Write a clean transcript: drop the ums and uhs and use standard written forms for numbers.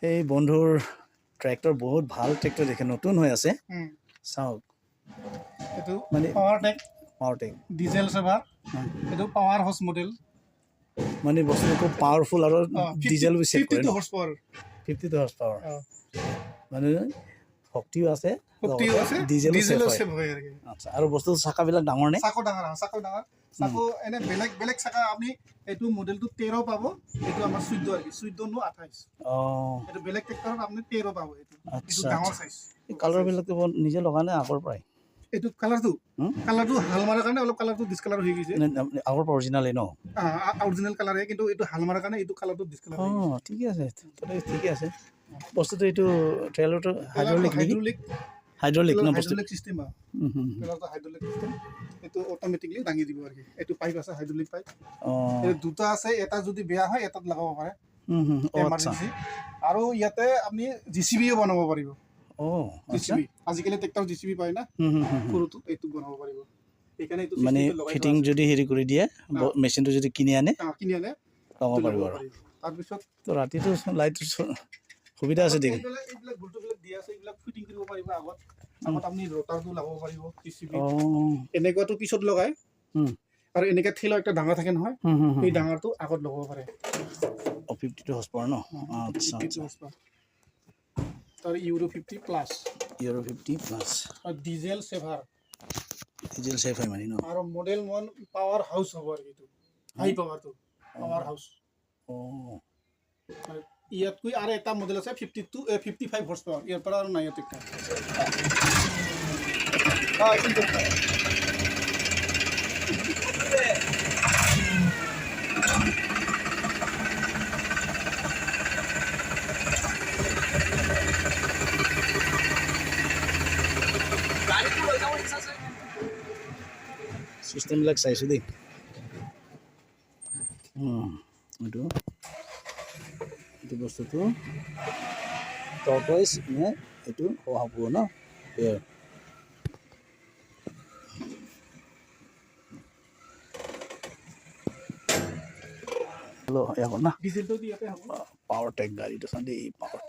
এই বন্ধুৰ ট্ৰেক্টৰ বহুত ভাল ট্ৰেক্টৰ দেখে নতুন হৈ আছে চাওক এইটো মানে পাৱাৰ টেক ডিজেল সেভাৰ এইটো পাৱাৰ হাউস মডেল মানে বস্তুটো খুব পাৱাৰফুল আৰু ডিজেল সেভ কৰে 52 হৰ্স পাৱাৰ 52 হৰ্স পাৱাৰ মানে শক্তিও আছে ডিজেলো সেভ হয় আচ্ছা আৰু বস্তু চাকাবিলাক ডাঙৰ নে চাকো ডাঙৰ চাকো এনে বেলেগ চাকা আপনি এইটো মডেলটো 13 পাব এইটো আমাৰ 14 আছে 14 নো 28 এইটো বেলেগ ট্ৰেক্টৰত আপনি 13 পাব এইটো ডাঙৰ সাইজ এই কালাৰ বিলাক নিজে লগানে আগৰ পৰাই এইটো কালাৰটো হাল মাৰাৰ কাৰণে অলপ কালাৰটো ডিসকালাৰ হৈ গৈছে আগৰ অৰিজিনালে ন অৰিজিনাল কালাৰে কিন্তু এইটো হাল মাৰাৰ কাৰণে এইটো কালাৰটো ডিসকালাৰ ঠিকে আছে ঠিকে আছে বস্তুটো এইটো ট্ৰেইলাৰটো হাইড্ৰলিক না হাইড্ৰলিক সিস্টেম ট্ৰেইলাৰটো হাইড্ৰলিক সিস্টেম এইটো অটোমেটিকলি দাঙি দিব আৰু এইটো পাইপ আছে হাইড্ৰলিক পাইপ এই দুটা আছে এটা যদি বেয়া হয় এটাত লগাব পাৰে এমাৰজেন্সি আৰু ইয়াতে আপনি জিসিবিও বনাব পাৰিব জিসিবি আজিকালি ট্ৰেক্টৰ জিসিবি পায় না সৰুটো এইটো বনাব পাৰিব এইখানে এইটো মানে ফিটিং যদি হেৰি কৰি দিয়ে মেচিনটো যদি কিনি আনে লগাব পাৰিব আৰু তাৰ পিছত তো ৰাতিটো লাইট সুবিধা আছে দেখি এইবিলাক ভোল্টেজবিলাক দিয়া আছে এইবিলাক ফিটিং কৰিব পাৰিব আগত আপনি ৰটাৰটো লগাব পাৰিব জিসিবি এনেকুৱাটো পিছত লগায় আৰু এনেকা থিলা একটা ডাঙৰ থাকে নহয় এই ডাঙৰটো আগত লগাব পাৰে 52 হৰ্স পাৱাৰ ন আচ্ছা তাৰ ইউৰো 50 প্লাস আৰু ডিজেল সেভাৰ হয় মানে ন আৰু মডেল 1 পাৱাৰ হাউস হ'ব আৰু এইটো হাই পাৱাৰটো পাৱাৰ হাউস ইয়াতকৈ আৰু এটা মডেল আছে 55 হৰ্স পাৱাৰ ইয়াৰ পৰা আৰু নাই ট্ৰেক্টৰ সিস্টেমবিলাক চাইছো দেই এইটো বস্তুটো টৰ্টইজ নে এইটো হ'ব ন এয়াৰ না ডিজেলটো ইয়াতে হ'ব পাৱাৰ টেক গাড়ীটো চাওঁ দেই পাৱাৰ